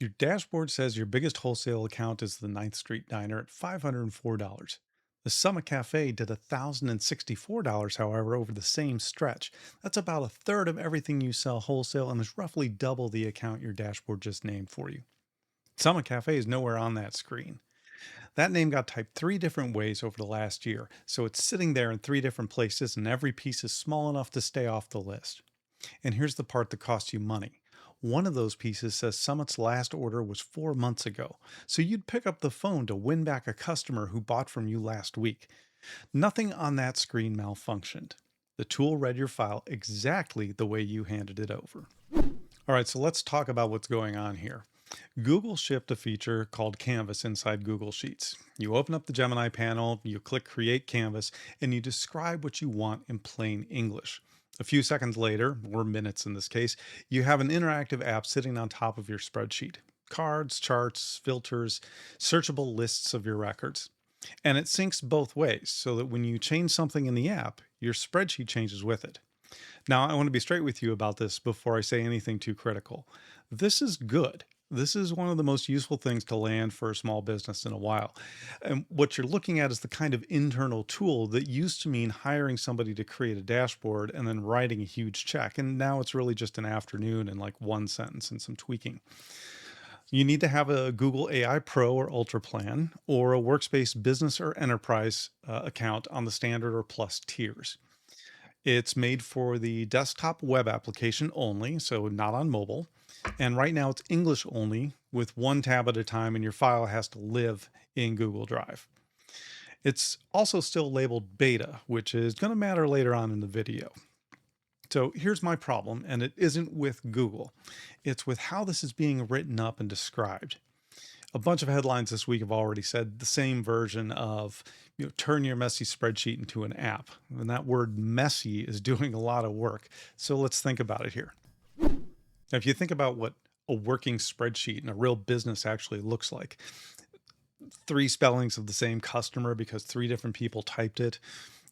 Your dashboard says your biggest wholesale account is the Ninth Street Diner at $504. The Summit Cafe did $1,064, however, over the same stretch. That's about a third of everything you sell wholesale and is roughly double the account your dashboard just named for you. Summit Cafe is nowhere on that screen. That name got typed three different ways over the last year, so it's sitting there in three different places, and every piece is small enough to stay off the list. And here's the part that costs you money. One of those pieces says Summit's last order was 4 months ago, so you'd pick up the phone to win back a customer who bought from you last week. Nothing on that screen malfunctioned. The tool read your file exactly the way you handed it over. All right, so let's talk about what's going on here. Google shipped a feature called Canvas inside Google Sheets. You open up the Gemini panel, you click Create Canvas, and you describe what you want in plain English. A few seconds later, or minutes in this case, you have an interactive app sitting on top of your spreadsheet. Cards, charts, filters, searchable lists of your records. And it syncs both ways so that when you change something in the app, your spreadsheet changes with it. Now, I want to be straight with you about this before I say anything too critical. This is good. This is one of the most useful things to land for a small business in a while. And what you're looking at is the kind of internal tool that used to mean hiring somebody to create a dashboard and then writing a huge check. And now it's really just an afternoon and like one sentence and some tweaking. You need to have a Google AI Pro or Ultra plan or a Workspace Business or Enterprise account on the standard or plus tiers. It's made for the desktop web application only, so not on mobile. And right now it's English only with one tab at a time, and your file has to live in Google Drive. It's also still labeled beta, which is going to matter later on in the video. So here's my problem, and it isn't with Google. It's with how this is being written up and described. A bunch of headlines this week have already said the same version of, turn your messy spreadsheet into an app. And that word messy is doing a lot of work. So let's think about it here. Now, if you think about what a working spreadsheet in a real business actually looks like, three spellings of the same customer because three different people typed it.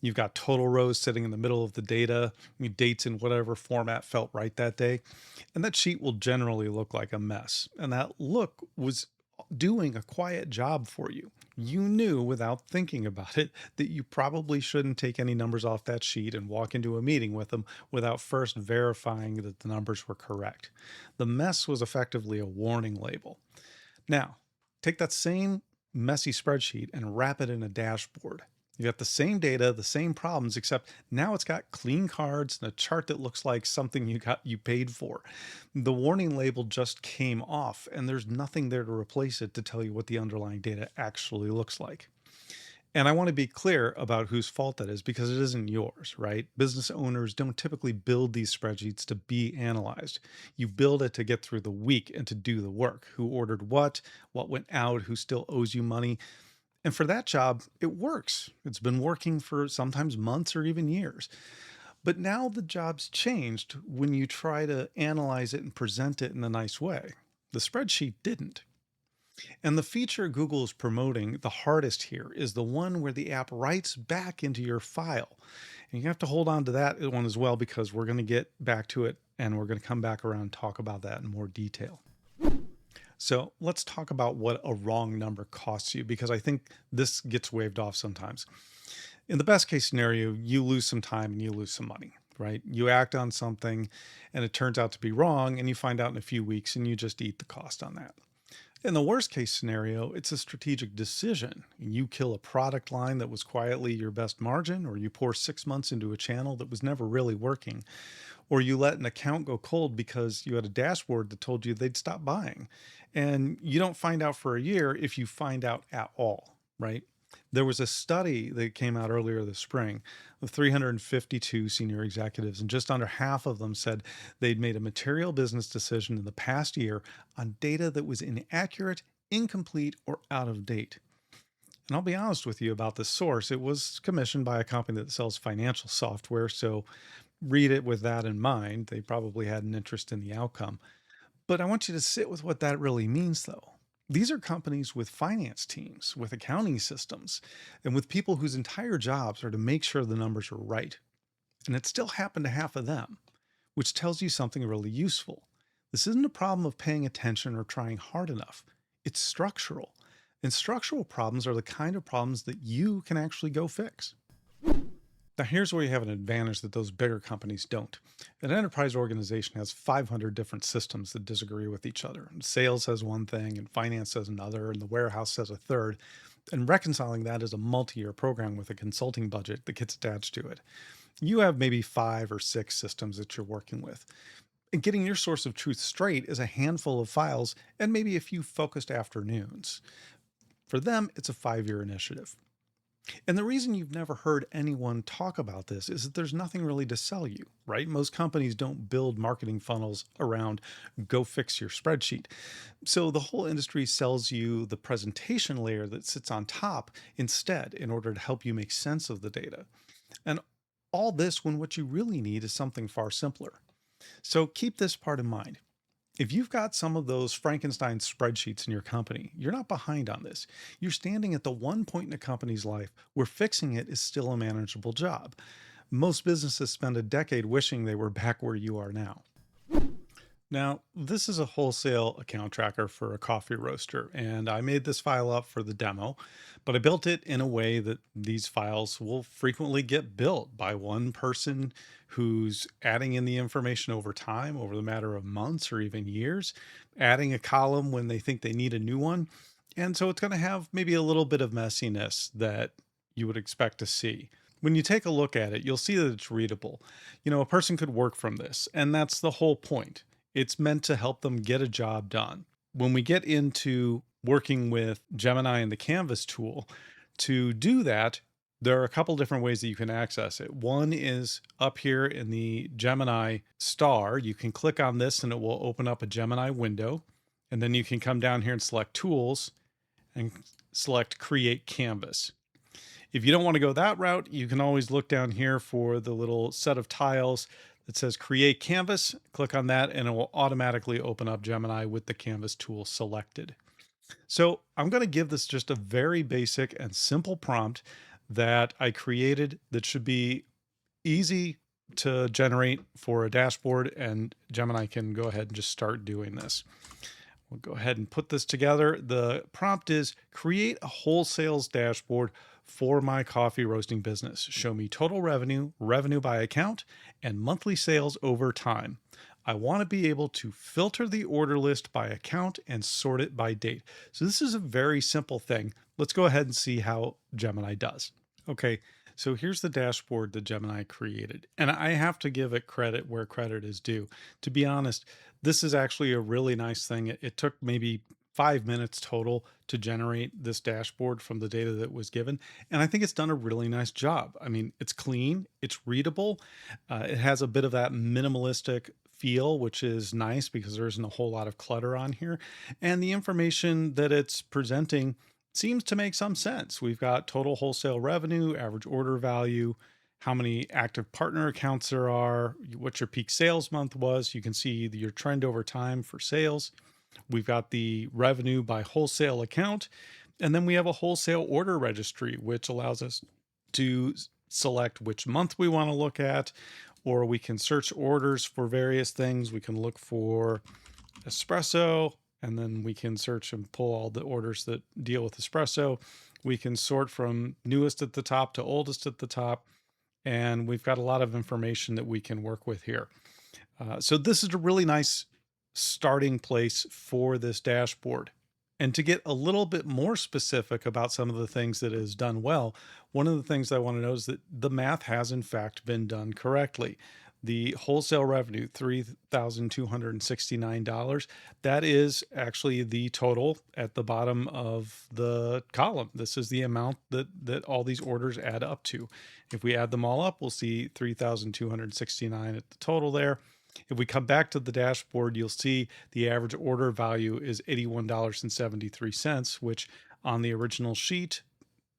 You've got total rows sitting in the middle of the data, dates in whatever format felt right that day. And that sheet will generally look like a mess. And that look was doing a quiet job for you. You knew without thinking about it that you probably shouldn't take any numbers off that sheet and walk into a meeting with them without first verifying that the numbers were correct. The mess was effectively a warning label. Now, take that same messy spreadsheet and wrap it in a dashboard. You got the same data, the same problems, except now it's got clean cards and a chart that looks like something you paid for. The warning label just came off, and there's nothing there to replace it to tell you what the underlying data actually looks like. And I want to be clear about whose fault that is because it isn't yours, right? Business owners don't typically build these spreadsheets to be analyzed. You build it to get through the week and to do the work. Who ordered what went out, who still owes you money. And for that job, it works. It's been working for sometimes months or even years. But now the job's changed when you try to analyze it and present it in a nice way. The spreadsheet didn't. And the feature Google is promoting the hardest here is the one where the app writes back into your file. And you have to hold on to that one as well because we're going to get back to it and we're going to come back around and talk about that in more detail. So let's talk about what a wrong number costs you because I think this gets waved off sometimes. In the best case scenario, you lose some time and you lose some money, right? You act on something and it turns out to be wrong and you find out in a few weeks and you just eat the cost on that. In the worst case scenario, it's a strategic decision. You kill a product line that was quietly your best margin, or you pour 6 months into a channel that was never really working, or you let an account go cold because you had a dashboard that told you they'd stop buying. And you don't find out for a year if you find out at all, right? There was a study that came out earlier this spring of 352 senior executives, and just under half of them said they'd made a material business decision in the past year on data that was inaccurate, incomplete, or out of date. And I'll be honest with you about this source. It was commissioned by a company that sells financial software, so read it with that in mind. They probably had an interest in the outcome. But I want you to sit with what that really means, though. These are companies with finance teams, with accounting systems, and with people whose entire jobs are to make sure the numbers are right. And it still happened to half of them, which tells you something really useful. This isn't a problem of paying attention or trying hard enough. It's structural. And structural problems are the kind of problems that you can actually go fix. Now, here's where you have an advantage that those bigger companies don't. An enterprise organization has 500 different systems that disagree with each other. And sales says one thing, and finance says another, and the warehouse says a third. And reconciling that is a multi year program with a consulting budget that gets attached to it. You have maybe 5 or 6 systems that you're working with. And getting your source of truth straight is a handful of files and maybe a few focused afternoons. For them, it's a 5 year initiative. And the reason you've never heard anyone talk about this is that there's nothing really to sell you, right? Most companies don't build marketing funnels around go fix your spreadsheet. So the whole industry sells you the presentation layer that sits on top instead in order to help you make sense of the data. And all this when what you really need is something far simpler. So keep this part in mind. If you've got some of those Frankenstein spreadsheets in your company, you're not behind on this. You're standing at the one point in a company's life where fixing it is still a manageable job. Most businesses spend a decade wishing they were back where you are now. Now, this is a wholesale account tracker for a coffee roaster, and I made this file up for the demo, but I built it in a way that these files will frequently get built by one person who's adding in the information over time, over the matter of months or even years, adding a column when they think they need a new one. And so it's going to have maybe a little bit of messiness that you would expect to see. When you take a look at it, you'll see that it's readable. A person could work from this, and that's the whole point. It's meant to help them get a job done. When we get into working with Gemini and the Canvas tool, to do that, there are a couple different ways that you can access it. One is up here in the Gemini star. You can click on this and it will open up a Gemini window. And then you can come down here and select Tools and select Create Canvas. If you don't want to go that route, you can always look down here for the little set of tiles that says Create Canvas. Click on that and it will automatically open up Gemini with the Canvas tool selected. So I'm going to give this just a very basic and simple prompt that I created that should be easy to generate for a dashboard, and Gemini can go ahead and just start doing this. We'll go ahead and put this together. The prompt is create a wholesales dashboard for my coffee roasting business. Show me total revenue, revenue by account, and monthly sales over time. I want to be able to filter the order list by account and sort it by date. So this is a very simple thing. Let's go ahead and see how Gemini does. Okay, so here's the dashboard that Gemini created. And I have to give it credit where credit is due. To be honest, this is actually a really nice thing. It took maybe 5 minutes total to generate this dashboard from the data that was given. And I think it's done a really nice job. I mean, it's clean, it's readable. It has a bit of that minimalistic feel, which is nice because there isn't a whole lot of clutter on here. And the information that it's presenting seems to make some sense. We've got total wholesale revenue, average order value, how many active partner accounts there are, what your peak sales month was. You can see your trend over time for sales. We've got the revenue by wholesale account. And then we have a wholesale order registry, which allows us to select which month we want to look at, or we can search orders for various things. We can look for espresso, and then we can search and pull all the orders that deal with espresso. We can sort from newest at the top to oldest at the top. And we've got a lot of information that we can work with here. So this is a really nice starting place for this dashboard. And to get a little bit more specific about some of the things that is done well, one of the things I want to note is that the math has in fact been done correctly. The wholesale revenue, $3,269, that is actually the total at the bottom of the column. This is the amount that all these orders add up to. If we add them all up, we'll see 3,269 at the total there. If we come back to the dashboard, you'll see the average order value is $81.73, which on the original sheet,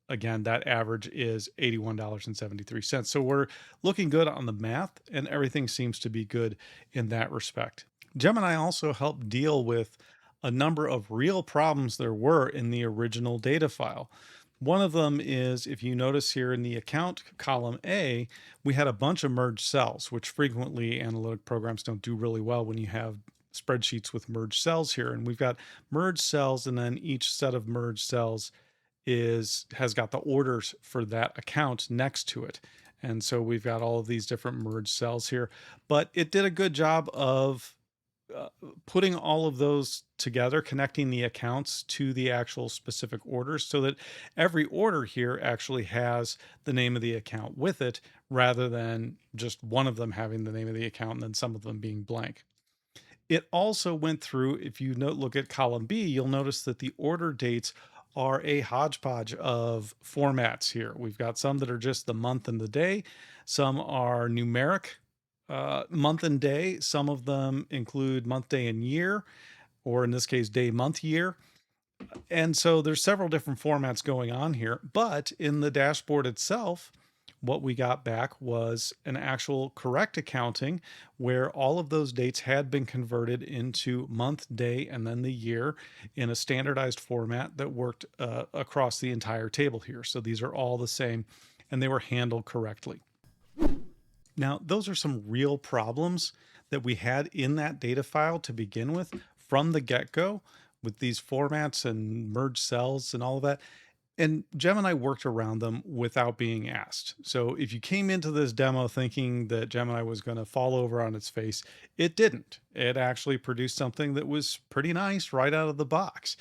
again, that average is $81.73. So we're looking good on the math, and everything seems to be good in that respect. Gemini also helped deal with a number of real problems there were in the original data file. One of them is, if you notice here in the account column A, we had a bunch of merged cells, which frequently analytic programs don't do really well when you have spreadsheets with merged cells here, and we've got merged cells, and then each set of merged cells has got the orders for that account next to it. And so we've got all of these different merged cells here, but it did a good job of uh, putting all of those together, connecting the accounts to the actual specific orders so that every order here actually has the name of the account with it rather than just one of them having the name of the account and then some of them being blank. It also went through, if you look at column B, you'll notice that the order dates are a hodgepodge of formats here. We've got some that are just the month and the day, some are numeric, month and day. Some of them include month, day, and year, or in this case, day, month, year. And so there's several different formats going on here. But in the dashboard itself, what we got back was an actual correct accounting where all of those dates had been converted into month, day, and then the year in a standardized format that worked across the entire table here. So these are all the same and they were handled correctly. Now, those are some real problems that we had in that data file to begin with from the get go with these formats and merge cells and all of that. And Gemini worked around them without being asked. So if you came into this demo thinking that Gemini was going to fall over on its face, it didn't. It actually produced something that was pretty nice right out of the box.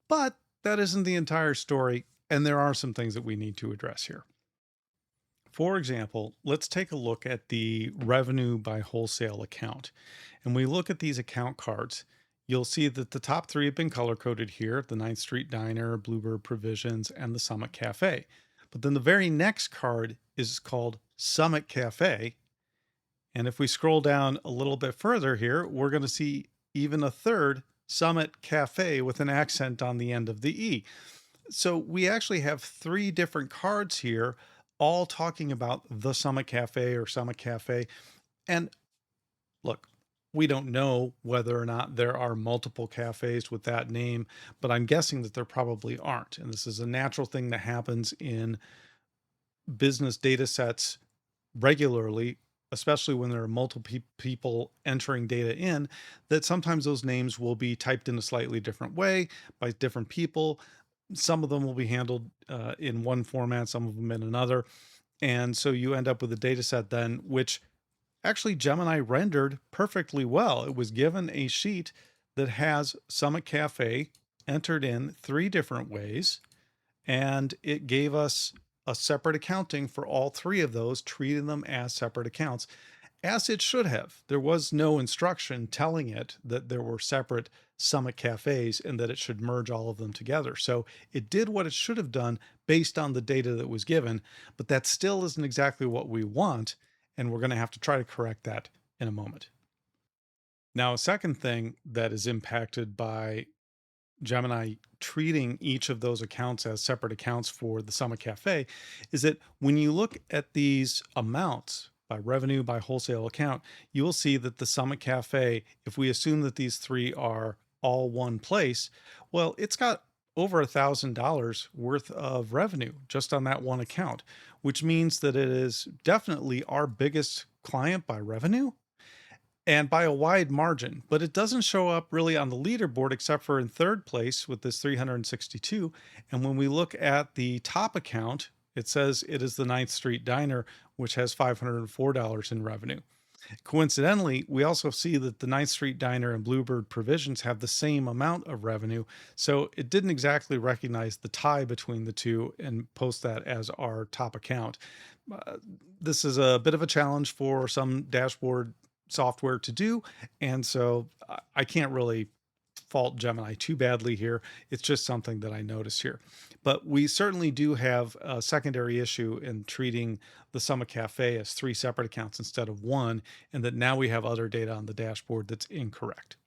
But that isn't the entire story. And there are some things that we need to address here. For example, let's take a look at the revenue by wholesale account. And we look at these account cards. You'll see that the top three have been color coded here, the Ninth Street Diner, Bluebird Provisions, and the Summit Cafe. But then the very next card is called Summit Cafe. And if we scroll down a little bit further here, we're going to see even a third Summit Cafe with an accent on the end of the E. So we actually have three different cards here, all talking about the Summit Cafe or Summit Cafe. And look, we don't know whether or not there are multiple cafes with that name, but I'm guessing that there probably aren't. And this is a natural thing that happens in business data sets regularly, especially when there are multiple people entering data in, that sometimes those names will be typed in a slightly different way by different people. Some of them will be handled in one format, some of them in another. And so you end up with a data set then, which actually Gemini rendered perfectly well. It was given a sheet that has Summit Cafe entered in three different ways, and it gave us a separate accounting for all three of those, treating them as separate accounts, as it should have. There was no instruction telling it that there were separate Summit Cafes and that it should merge all of them together. So it did what it should have done based on the data that was given, but that still isn't exactly what we want. And we're going to have to try to correct that in a moment. Now, a second thing that is impacted by Gemini treating each of those accounts as separate accounts for the Summit Cafe is that when you look at these amounts by revenue by wholesale account, you will see that the Summit Cafe, if we assume that these three are all one place, well, it's got over $1,000 worth of revenue just on that one account, which means that it is definitely our biggest client by revenue and by a wide margin, but it doesn't show up really on the leaderboard except for in third place with this 362. And when we look at the top account, it says it is the Ninth Street Diner, which has $504 in revenue. Coincidentally, we also see that the Ninth Street Diner and Bluebird Provisions have the same amount of revenue. So it didn't exactly recognize the tie between the two and post that as our top account. This is a bit of a challenge for some dashboard software to do. And so I can't really fault Gemini too badly here. It's just something that I noticed here. But we certainly do have a secondary issue in treating the Summit Cafe as three separate accounts instead of one, and that now we have other data on the dashboard that's incorrect.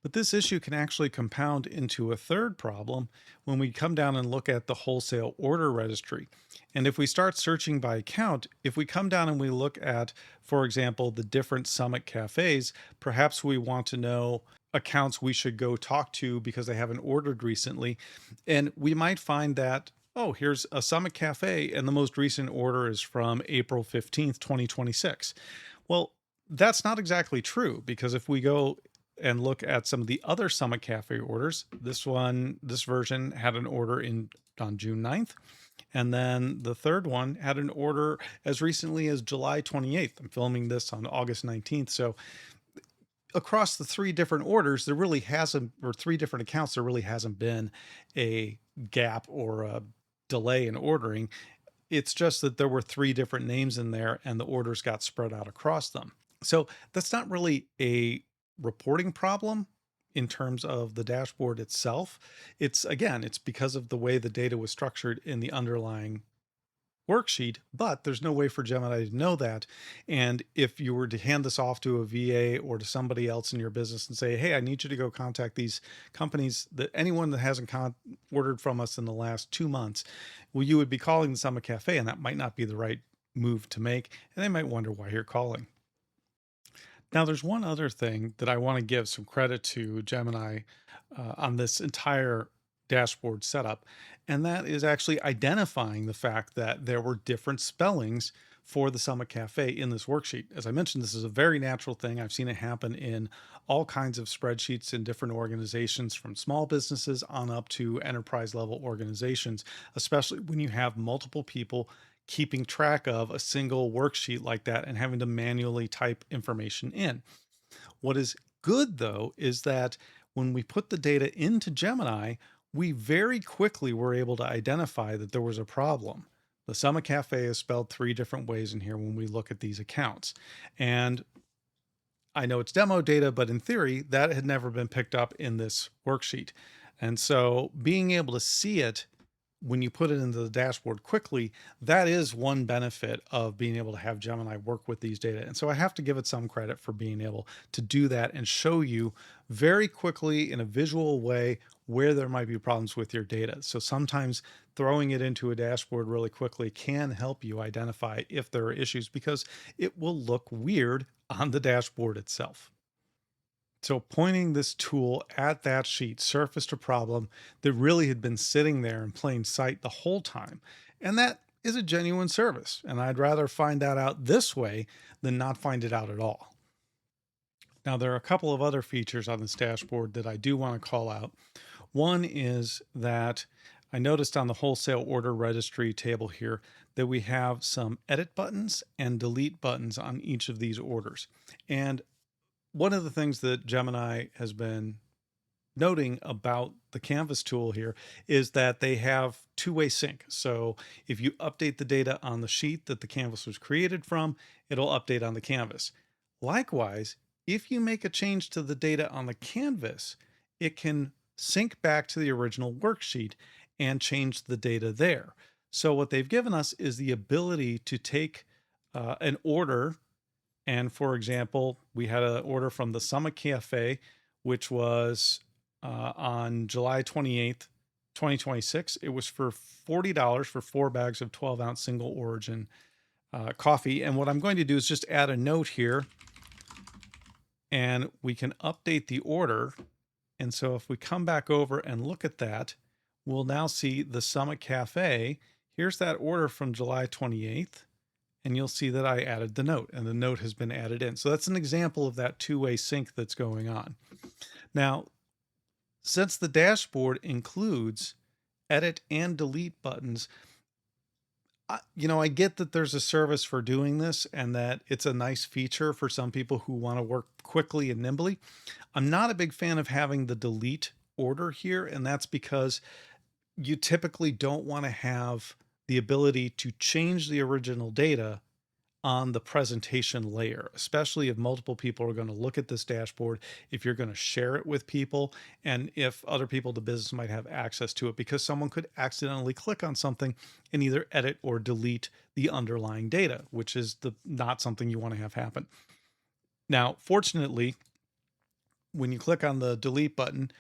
But this issue can actually compound into a third problem when we come down and look at the wholesale order registry. And if we start searching by account, if we come down and we look at, for example, the different Summit Cafes, perhaps we want to know accounts we should go talk to because they haven't ordered recently. And we might find that, oh, here's a Summit Cafe, and the most recent order is from April 15th, 2026. Well, That's not exactly true because if we go and look at some of the other Summit Cafe orders, this version had an order in on June 9th. And then the third one had an order as recently as July 28th. I'm filming this on August 19th. So across the three different orders, there really hasn't, or three different accounts, there really hasn't been a gap or a delay in ordering. It's just that there were three different names in there and the orders got spread out across them. So that's not really a reporting problem in terms of the dashboard itself. It's again, it's because of the way the data was structured in the underlying worksheet, but there's no way for Gemini to know that. And if you were to hand this off to a VA or to somebody else in your business and say, hey, I need you to go contact these companies, that anyone that hasn't ordered from us in the last 2 months, well, you would be calling the Summit Cafe, and that might not be the right move to make. And they might wonder why you're calling. Now, there's one other thing that I want to give some credit to Gemini on this entire dashboard setup, and that is actually identifying the fact that there were different spellings for the Summit Cafe in this worksheet. As I mentioned, this is a very natural thing. I've seen it happen in all kinds of spreadsheets in different organizations, from small businesses on up to enterprise level organizations, especially when you have multiple people keeping track of a single worksheet like that and having to manually type information in. What is good though is that when we put the data into Gemini, we very quickly were able to identify that there was a problem. The Summit Cafe is spelled three different ways in here when we look at these accounts. And I know it's demo data, but in theory, that had never been picked up in this worksheet. And so being able to see it when you put it into the dashboard quickly, that is one benefit of being able to have Gemini work with these data. And so I have to give it some credit for being able to do that and show you very quickly in a visual way where there might be problems with your data. So sometimes throwing it into a dashboard really quickly can help you identify if there are issues, because it will look weird on the dashboard itself. So pointing this tool at that sheet surfaced a problem that really had been sitting there in plain sight the whole time. And that is a genuine service. And I'd rather find that out this way than not find it out at all. Now, there are a couple of other features on this dashboard that I do want to call out. One is that I noticed on the wholesale order registry table here that we have some edit buttons and delete buttons on each of these orders. And one of the things that Gemini has been noting about the Canvas tool here is that they have two-way sync. So if you update the data on the sheet that the Canvas was created from, it'll update on the Canvas. Likewise, if you make a change to the data on the Canvas, it can sync back to the original worksheet and change the data there. So what they've given us is the ability to take an order. And for example, we had an order from the Summit Cafe, which was on July 28th, 2026. It was for $40 for 4 bags of 12-ounce single origin coffee. And what I'm going to do is just add a note here, and we can update the order. And so if we come back over and look at that, we'll now see the Summit Cafe. Here's that order from July 28th. And you'll see that I added the note, and the note has been added in. So that's an example of that two-way sync that's going on. Now, since the dashboard includes edit and delete buttons, I get that there's a service for doing this and that it's a nice feature for some people who want to work quickly and nimbly. I'm not a big fan of having the delete order here, and that's because you typically don't want to have the ability to change the original data on the presentation layer, especially if multiple people are going to look at this dashboard, if you're going to share it with people, and if other people in the business might have access to it, because someone could accidentally click on something and either edit or delete the underlying data, which is not something you want to have happen. Now, fortunately, when you click on the delete button,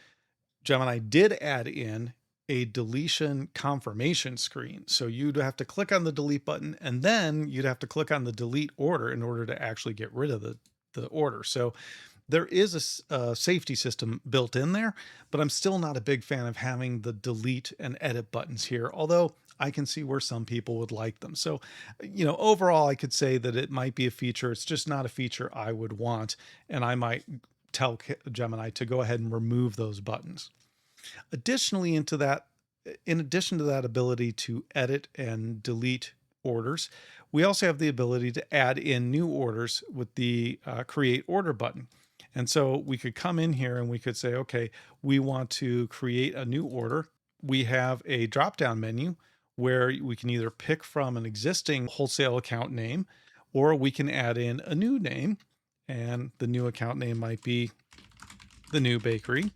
Gemini did add in a deletion confirmation screen. So you'd have to click on the delete button, and then you'd have to click on the delete order in order to actually get rid of the order. So there is a safety system built in there, but I'm still not a big fan of having the delete and edit buttons here. Although I can see where some people would like them. So, overall, I could say that it might be a feature. It's just not a feature I would want. And I might tell Gemini to go ahead and remove those buttons. Additionally, in addition to that ability to edit and delete orders, we also have the ability to add in new orders with the create order button. And so we could come in here and we could say, okay, we want to create a new order. We have a drop down menu where we can either pick from an existing wholesale account name, or we can add in a new name. And the new account name might be the new bakery.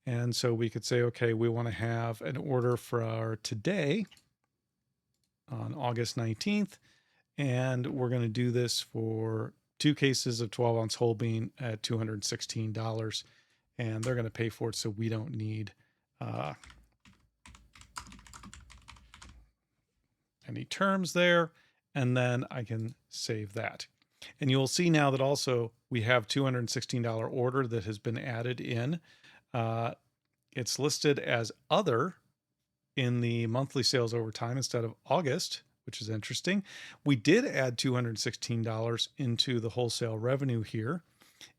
And so we could say, okay, we want to have an order for today on August 19th. And we're going to do this for 2 cases of 12-ounce whole bean at $216. And they're going to pay for it, so we don't need any terms there. And then I can save that. And you'll see now that also we have $216 order that has been added in. It's listed as other in the monthly sales over time instead of August, which is interesting. We did add $216 into the wholesale revenue here.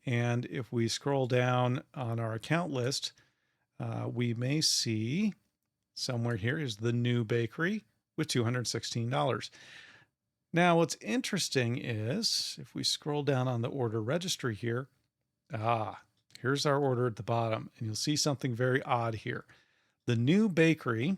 And if we scroll down on our account list, we may see somewhere here is the new bakery with $216. Now, what's interesting is if we scroll down on the order registry here, here's our order at the bottom, and you'll see something very odd here. The new bakery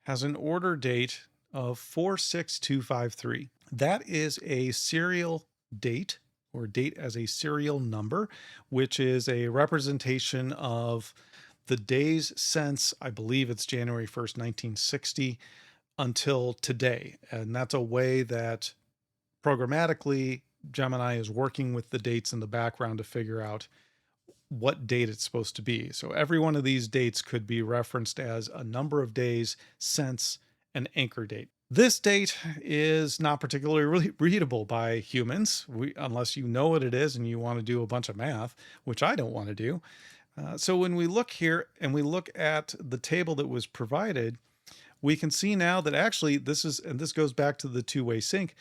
has an order date of 46253. That is a serial date, or date as a serial number, which is a representation of the days since, I believe it's January 1st, 1960 until today. And that's a way that programmatically Gemini is working with the dates in the background to figure out what date it's supposed to be. So every one of these dates could be referenced as a number of days since an anchor date. This date is not particularly readable by humans, unless you know what it is and you want to do a bunch of math, which I don't want to do. So when we look here and we look at the table that was provided, we can see now that actually this goes back to the two-way sync,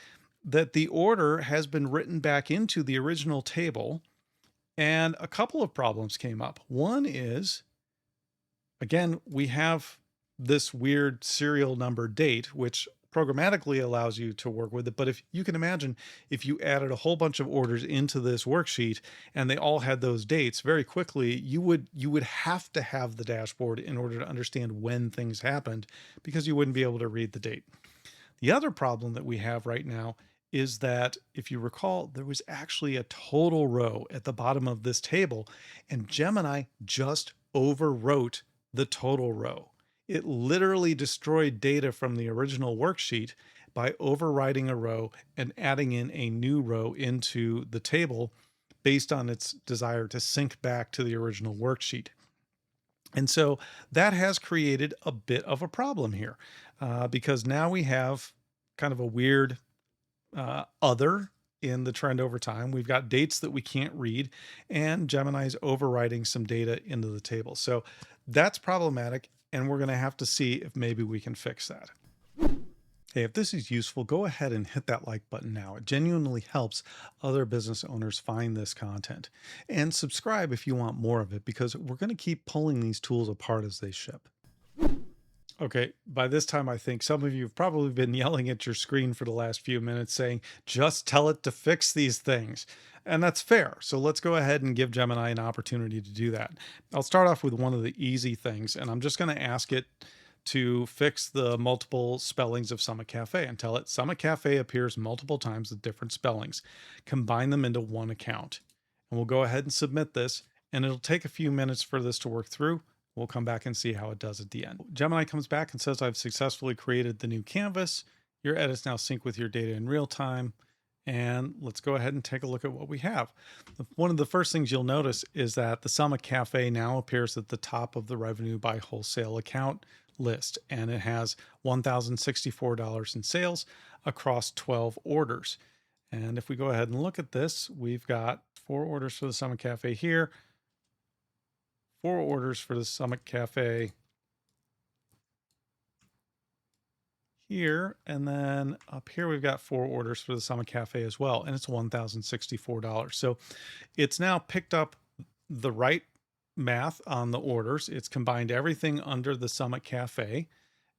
that the order has been written back into the original table. And a couple of problems came up. One is, again, we have this weird serial number date, which programmatically allows you to work with it. But if you can imagine, if you added a whole bunch of orders into this worksheet and they all had those dates, very quickly, you would have to have the dashboard in order to understand when things happened, because you wouldn't be able to read the date. The other problem that we have right now is that, if you recall, there was actually a total row at the bottom of this table, and Gemini just overwrote the total row. It literally destroyed data from the original worksheet by overwriting a row and adding in a new row into the table based on its desire to sync back to the original worksheet. And so that has created a bit of a problem here, because now we have kind of a weird other in the trend over time. We've got dates that we can't read, and Gemini's overwriting some data into the table. So that's problematic, and we're going to have to see if maybe we can fix that. Hey, if this is useful, go ahead and hit that like button now. It genuinely helps other business owners find this content. And subscribe if you want more of it, because we're going to keep pulling these tools apart as they ship. Okay, by this time, I think some of you have probably been yelling at your screen for the last few minutes saying, just tell it to fix these things. And that's fair. So let's go ahead and give Gemini an opportunity to do that. I'll start off with one of the easy things, and I'm just going to ask it to fix the multiple spellings of Summit Cafe and tell it Summit Cafe appears multiple times with different spellings. Combine them into one account. And we'll go ahead and submit this, and it'll take a few minutes for this to work through. We'll come back and see how it does at the end. Gemini comes back and says, I've successfully created the new canvas. Your edits now sync with your data in real time. And let's go ahead and take a look at what we have. One of the first things you'll notice is that the Summit Cafe now appears at the top of the revenue by wholesale account list, and it has $1,064 in sales across 12 orders. And if we go ahead and look at this, we've got 4 orders for the Summit Cafe here, 4 orders for the Summit Cafe here. And then up here, we've got 4 orders for the Summit Cafe as well. And it's $1,064. So it's now picked up the right math on the orders. It's combined everything under the Summit Cafe.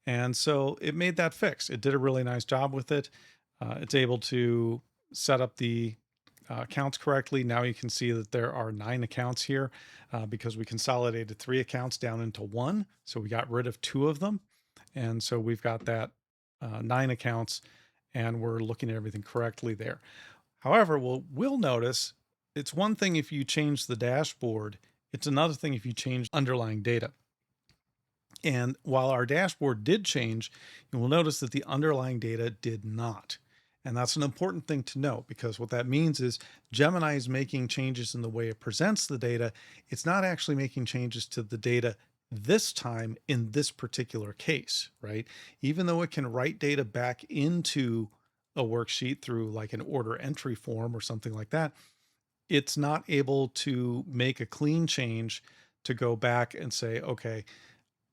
And so it made that fix. It did a really nice job with it. It's able to set up the accounts correctly. Now you can see that there are 9 accounts here because we consolidated 3 accounts down into 1. So we got rid of 2 of them. And so we've got that 9 accounts and we're looking at everything correctly there. However, we'll notice it's one thing if you change the dashboard, it's another thing if you change underlying data. And while our dashboard did change, you will notice that the underlying data did not. And that's an important thing to know because what that means is Gemini is making changes in the way it presents the data. It's not actually making changes to the data this time in this particular case, right? Even though it can write data back into a worksheet through like an order entry form or something like that, it's not able to make a clean change to go back and say, okay,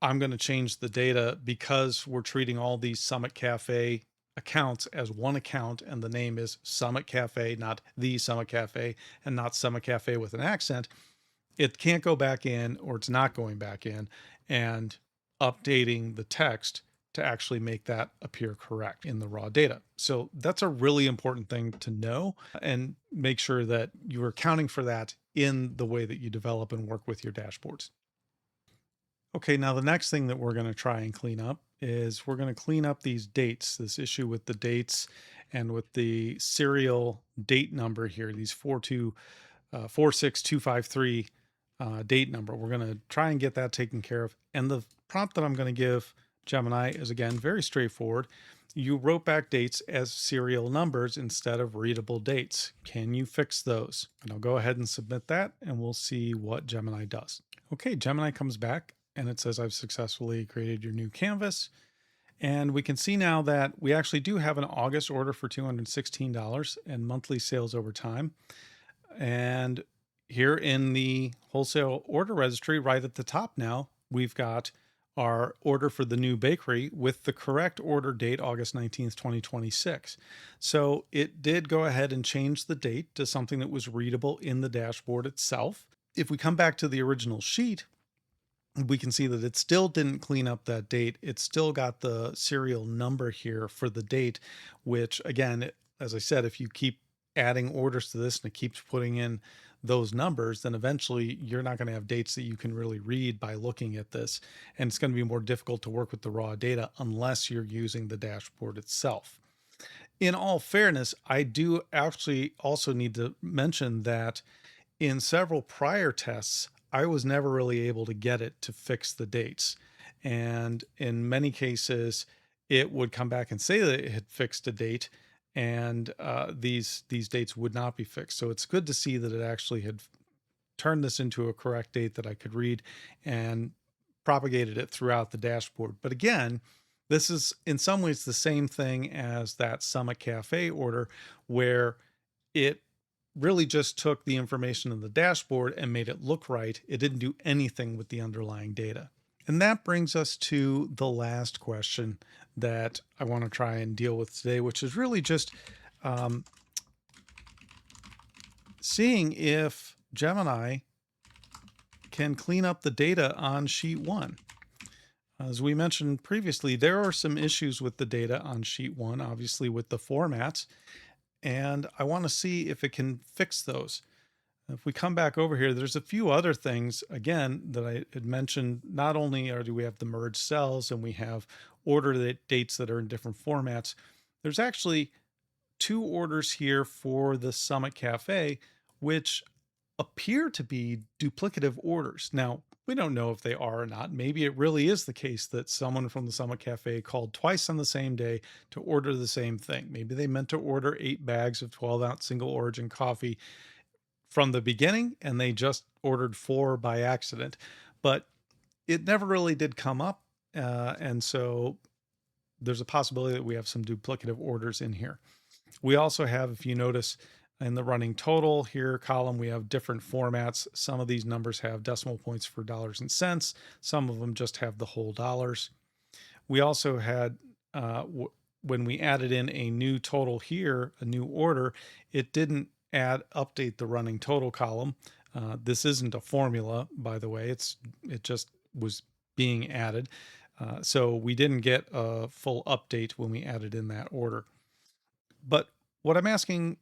I'm going to change the data because we're treating all these Summit Cafe accounts as one account and the name is Summit Cafe, not the Summit Cafe and not Summit Cafe with an accent. It can't go back in, or it's not going back in and updating the text to actually make that appear correct in the raw data. So that's a really important thing to know and make sure that you're accounting for that in the way that you develop and work with your dashboards. Okay, now the next thing that we're going to try and clean up is we're going to clean up these dates, this issue with the dates and with the serial date number here, these 46253 date number. We're going to try and get that taken care of. And the prompt that I'm going to give Gemini is, again, very straightforward. You wrote back dates as serial numbers instead of readable dates. Can you fix those? And I'll go ahead and submit that and we'll see what Gemini does. Okay, Gemini comes back and it says I've successfully created your new canvas. And we can see now that we actually do have an August order for $216 and monthly sales over time. And here in the wholesale order registry, right at the top now, we've got our order for the new bakery with the correct order date, August 19th, 2026. So it did go ahead and change the date to something that was readable in the dashboard itself. If we come back to the original sheet, we can see that it still didn't clean up that date. It's still got the serial number here for the date, which again, as I said, if you keep adding orders to this and it keeps putting in those numbers, then eventually you're not going to have dates that you can really read by looking at this. And it's going to be more difficult to work with the raw data unless you're using the dashboard itself. In all fairness, I do actually also need to mention that in several prior tests, I was never really able to get it to fix the dates. And in many cases, it would come back and say that it had fixed a date and these dates would not be fixed. So it's good to see that it actually had turned this into a correct date that I could read and propagated it throughout the dashboard. But again, this is in some ways the same thing as that Summit Cafe order where it really just took the information in the dashboard and made it look right. It didn't do anything with the underlying data. And that brings us to the last question that I want to try and deal with today, which is really just seeing if Gemini can clean up the data on sheet 1. As we mentioned previously, there are some issues with the data on sheet 1, obviously with the formats, and I want to see if it can fix those. If we come back over here, there's a few other things, again, that I had mentioned. Not only do we have the merged cells and we have order dates that are in different formats, there's actually 2 orders here for the Summit Cafe, which appear to be duplicative orders. Now, we don't know if they are or not. Maybe it really is the case that someone from the Summit Cafe called twice on the same day to order the same thing. Maybe they meant to order 8 bags of 12-ounce single origin coffee from the beginning and they just ordered 4 by accident, but it never really did come up. And so there's a possibility that we have some duplicative orders in here. We also have, if you notice in the running total here column, we have different formats. Some of these numbers have decimal points for dollars and cents. Some of them just have the whole dollars. We also had when we added in a new total here, a new order, it didn't update the running total column. This isn't a formula, by the way. It just was being added. So we didn't get a full update when we added in that order. But what I'm asking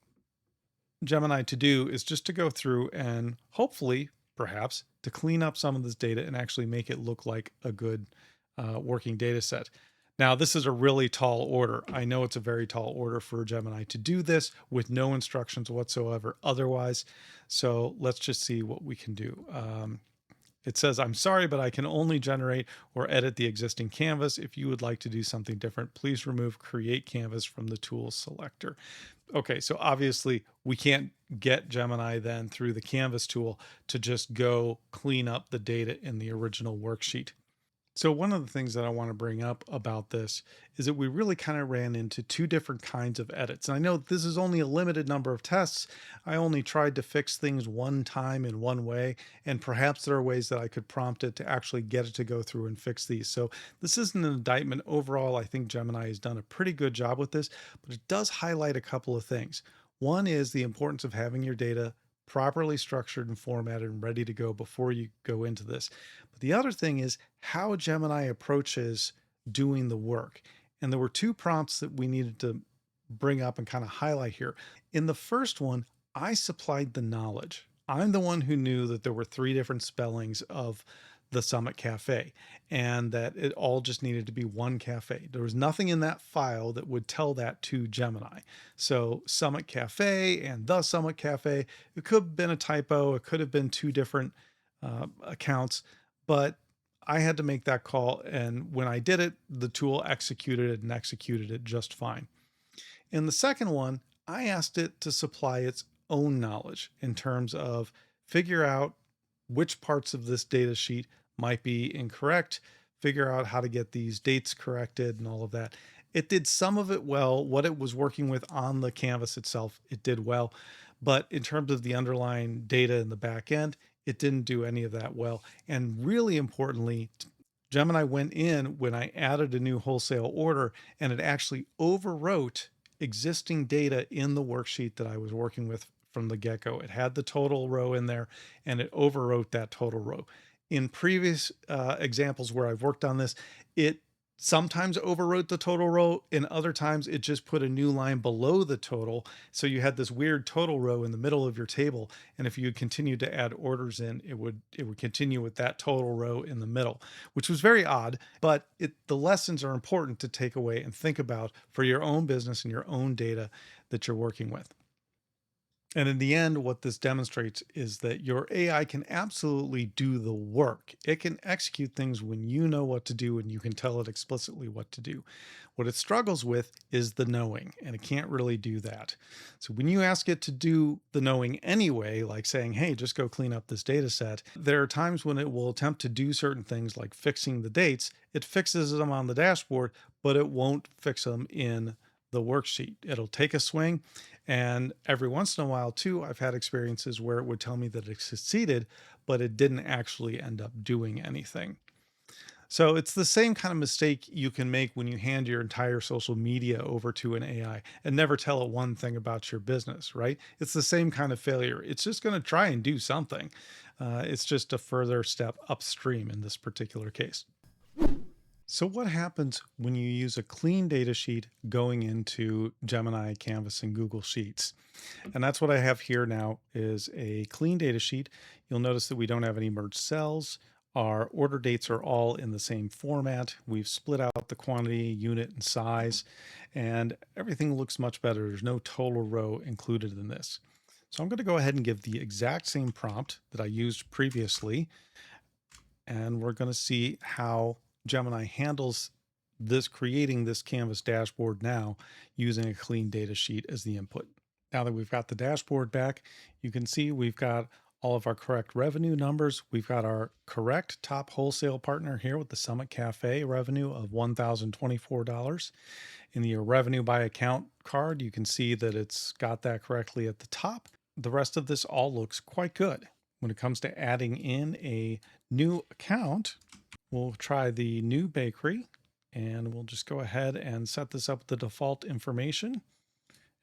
Gemini to do is just to go through and hopefully, perhaps, to clean up some of this data and actually make it look like a good working data set. Now, this is a really tall order. I know it's a very tall order for Gemini to do this with no instructions whatsoever otherwise. So let's just see what we can do. It says, I'm sorry, but I can only generate or edit the existing canvas. If you would like to do something different, please remove create canvas from the tools selector. Okay, so obviously we can't get Gemini then through the canvas tool to just go clean up the data in the original worksheet. So one of the things that I want to bring up about this is that we really kind of ran into two different kinds of edits. And I know this is only a limited number of tests. I only tried to fix things one time in one way, and perhaps there are ways that I could prompt it to actually get it to go through and fix these. So this isn't an indictment. Overall, I think Gemini has done a pretty good job with this, but it does highlight a couple of things. One is the importance of having your data properly structured and formatted and ready to go before you go into this. But the other thing is how Gemini approaches doing the work. And there were two prompts that we needed to bring up and kind of highlight here. In the first one, I supplied the knowledge. I'm the one who knew that there were three different spellings of the Summit Cafe and that it all just needed to be one cafe. There was nothing in that file that would tell that to Gemini. So Summit Cafe and the Summit Cafe, it could have been a typo. It could have been two different accounts, but I had to make that call. And when I did it, the tool executed it just fine. In the second one, I asked it to supply its own knowledge in terms of figure out which parts of this data sheet might be incorrect, figure out how to get these dates corrected and all of that. It did some of it well. What it was working with on the canvas itself, it did well. But in terms of the underlying data in the back end, it didn't do any of that well. And really importantly, Gemini went in when I added a new wholesale order and it actually overwrote existing data in the worksheet that I was working with from the get-go. It had the total row in there and it overwrote that total row. In previous examples where I've worked on this, it sometimes overwrote the total row, and other times it just put a new line below the total. So you had this weird total row in the middle of your table. And if you continued to add orders in, it would continue with that total row in the middle, which was very odd. But the lessons are important to take away and think about for your own business and your own data that you're working with. And in the end, what this demonstrates is that your AI can absolutely do the work. It can execute things when you know what to do and you can tell it explicitly what to do. What it struggles with is the knowing, and it can't really do that. So when you ask it to do the knowing anyway, like saying, hey, just go clean up this data set, there are times when it will attempt to do certain things like fixing the dates. It fixes them on the dashboard, but it won't fix them in the worksheet. It'll take a swing. And every once in a while, too, I've had experiences where it would tell me that it succeeded, but it didn't actually end up doing anything. So it's the same kind of mistake you can make when you hand your entire social media over to an AI and never tell it one thing about your business, right? It's the same kind of failure. It's just going to try and do something. It's just a further step upstream in this particular case. So what happens when you use a clean data sheet going into Gemini, Canvas, and Google Sheets? And that's what I have here now is a clean data sheet. You'll notice that we don't have any merged cells. Our order dates are all in the same format. We've split out the quantity, unit, and size, and everything looks much better. There's no total row included in this. So I'm going to go ahead and give the exact same prompt that I used previously, and we're going to see how Gemini handles this, creating this Canvas dashboard now using a clean data sheet as the input. Now that we've got the dashboard back, you can see we've got all of our correct revenue numbers. We've got our correct top wholesale partner here with the Summit Cafe revenue of $1,024. In the revenue by account card, you can see that it's got that correctly at the top. The rest of this all looks quite good. When it comes to adding in a new account, we'll try the new bakery. And we'll just go ahead and set this up with the default information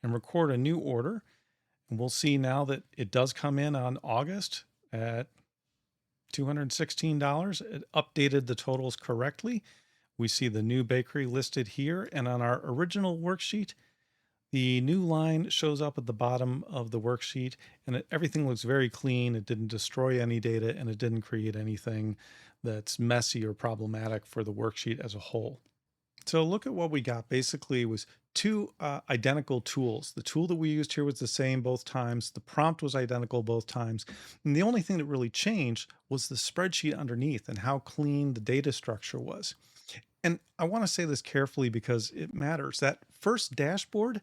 and record a new order. And we'll see now that it does come in on August at $216. It updated the totals correctly. We see the new bakery listed here. And on our original worksheet, the new line shows up at the bottom of the worksheet, and everything looks very clean. It didn't destroy any data, and it didn't create anything that's messy or problematic for the worksheet as a whole. So look at what we got. Basically, it was two identical tools. The tool that we used here was the same both times. The prompt was identical both times. And the only thing that really changed was the spreadsheet underneath and how clean the data structure was. And I want to say this carefully because it matters. That first dashboard,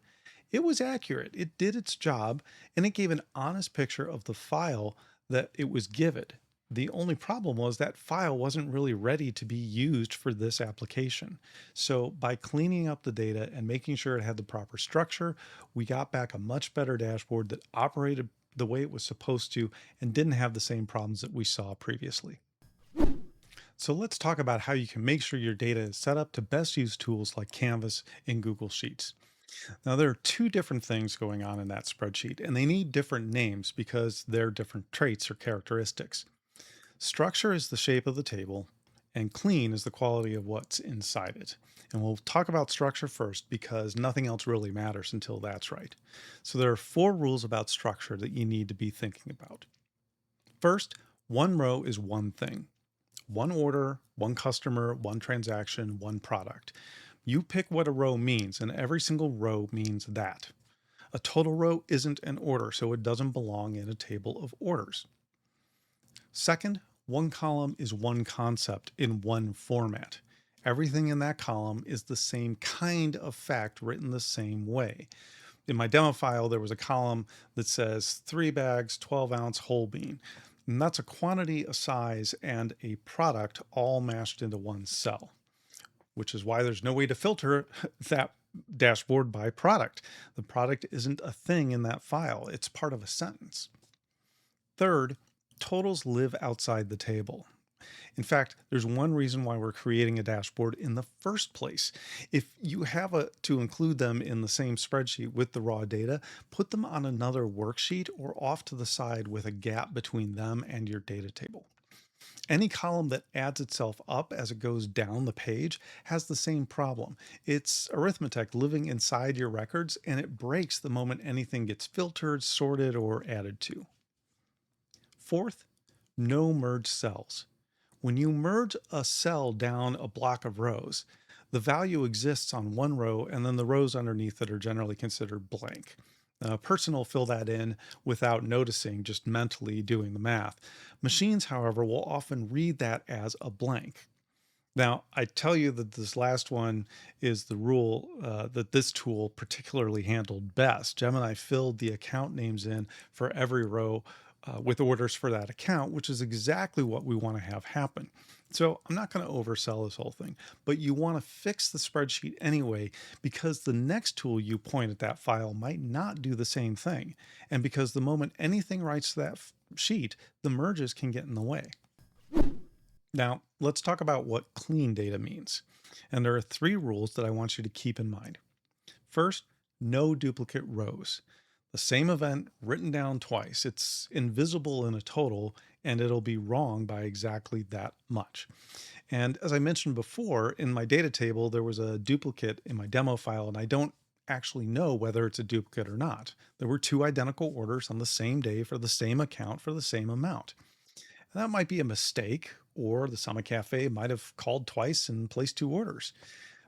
it was accurate. It did its job and it gave an honest picture of the file that it was given. The only problem was that file wasn't really ready to be used for this application. So by cleaning up the data and making sure it had the proper structure, we got back a much better dashboard that operated the way it was supposed to and didn't have the same problems that we saw previously. So let's talk about how you can make sure your data is set up to best use tools like Canvas in Google Sheets. Now, there are two different things going on in that spreadsheet, and they need different names because they're different traits or characteristics. Structure is the shape of the table, and clean is the quality of what's inside it. And we'll talk about structure first because nothing else really matters until that's right. So there are 4 rules about structure that you need to be thinking about. First, one row is one thing. One order, one customer, one transaction, one product. You pick what a row means, and every single row means that. A total row isn't an order, so it doesn't belong in a table of orders. Second, one column is one concept in one format. Everything in that column is the same kind of fact written the same way. In my demo file, there was a column that says 3 bags, 12-ounce whole bean. And that's a quantity, a size, and a product all mashed into one cell, which is why there's no way to filter that dashboard by product. The product isn't a thing in that file. It's part of a sentence. Third, totals live outside the table. In fact, there's one reason why we're creating a dashboard in the first place. If you have to include them in the same spreadsheet with the raw data, put them on another worksheet or off to the side with a gap between them and your data table. Any column that adds itself up as it goes down the page has the same problem. It's arithmetic living inside your records, and it breaks the moment anything gets filtered, sorted, or added to. Fourth, no merge cells. When you merge a cell down a block of rows, the value exists on one row and then the rows underneath it are generally considered blank. A person will fill that in without noticing, just mentally doing the math. Machines, however, will often read that as a blank. Now, I tell you that this last one is the rule that this tool particularly handled best. Gemini filled the account names in for every row with orders for that account, which is exactly what we want to have happen. So I'm not going to oversell this whole thing, but you want to fix the spreadsheet anyway, because the next tool you point at that file might not do the same thing. And because the moment anything writes to that sheet, the merges can get in the way. Now, let's talk about what clean data means. And there are 3 rules that I want you to keep in mind. First, no duplicate rows. The same event written down twice. It's invisible in a total, and it'll be wrong by exactly that much. And as I mentioned before, in my data table, there was a duplicate in my demo file, and I don't actually know whether it's a duplicate or not. There were 2 identical orders on the same day for the same account for the same amount. And that might be a mistake, or the Summit Cafe might have called twice and placed 2 orders.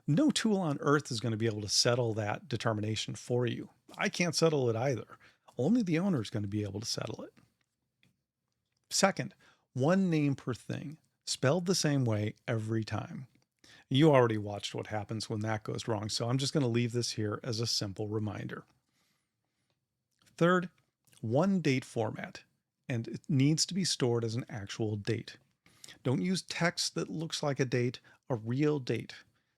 No tool on earth is going to be able to settle that determination for you. I can't settle it either. Only the owner is going to be able to settle it. Second, one name per thing, spelled the same way every time. You already watched what happens when that goes wrong, so I'm just going to leave this here as a simple reminder. Third, one date format, and it needs to be stored as an actual date. Don't use text that looks like a date, a real date.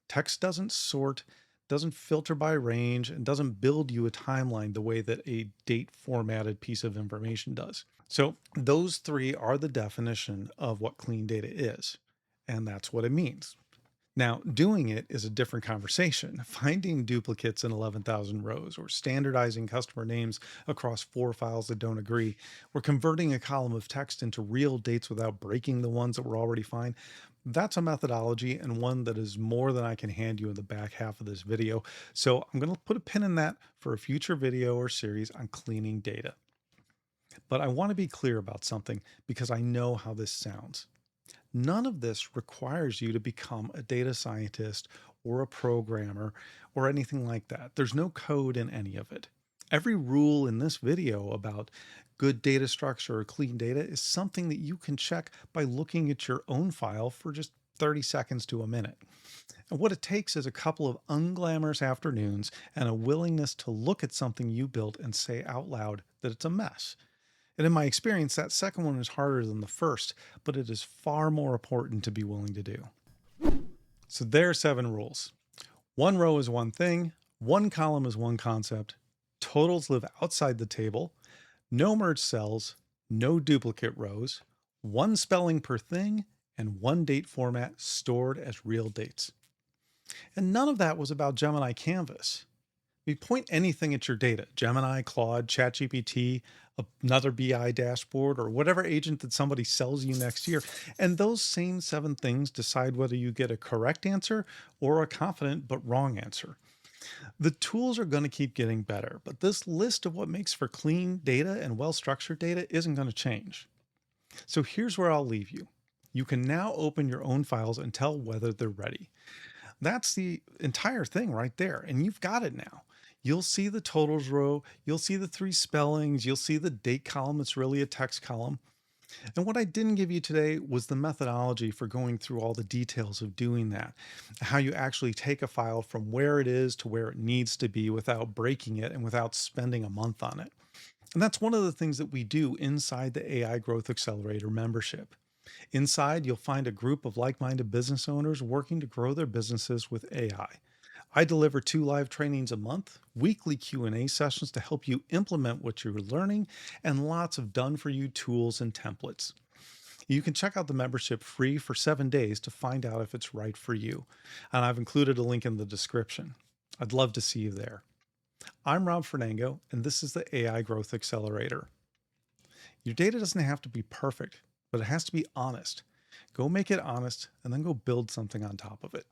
Text doesn't sort, doesn't filter by range, and doesn't build you a timeline the way that a date formatted piece of information does. So those 3 are the definition of what clean data is, and that's what it means. Now, doing it is a different conversation. Finding duplicates in 11,000 rows, or standardizing customer names across four files that don't agree, or converting a column of text into real dates without breaking the ones that were already fine. That's a methodology, and one that is more than I can hand you in the back half of this video. So I'm going to put a pin in that for a future video or series on cleaning data. But I want to be clear about something because I know how this sounds. None of this requires you to become a data scientist or a programmer or anything like that. There's no code in any of it. Every rule in this video about good data structure or clean data is something that you can check by looking at your own file for just 30 seconds to a minute. And what it takes is a couple of unglamorous afternoons and a willingness to look at something you built and say out loud that it's a mess. And in my experience, that second one is harder than the first, but it is far more important to be willing to do. So there are 7 rules. One row is one thing, one column is one concept, totals live outside the table, no merge cells, no duplicate rows, one spelling per thing, and one date format stored as real dates. And none of that was about Gemini Canvas. We point anything at your data, Gemini, Claude, ChatGPT, another BI dashboard, or whatever agent that somebody sells you next year. And those same 7 things decide whether you get a correct answer or a confident but wrong answer. The tools are going to keep getting better, but this list of what makes for clean data and well-structured data isn't going to change. So here's where I'll leave you. You can now open your own files and tell whether they're ready. That's the entire thing right there. And you've got it now. You'll see the totals row. You'll see the 3 spellings. You'll see the date column. It's really a text column. And what I didn't give you today was the methodology for going through all the details of doing that, how you actually take a file from where it is to where it needs to be without breaking it and without spending a month on it. And that's one of the things that we do inside the AI Growth Accelerator membership. Inside, you'll find a group of like-minded business owners working to grow their businesses with AI. I deliver 2 live trainings a month, weekly Q&A sessions to help you implement what you're learning, and lots of done-for-you tools and templates. You can check out the membership free for 7 days to find out if it's right for you. And I've included a link in the description. I'd love to see you there. I'm Rob Fornango, and this is the AI Growth Accelerator. Your data doesn't have to be perfect, but it has to be honest. Go make it honest and then go build something on top of it.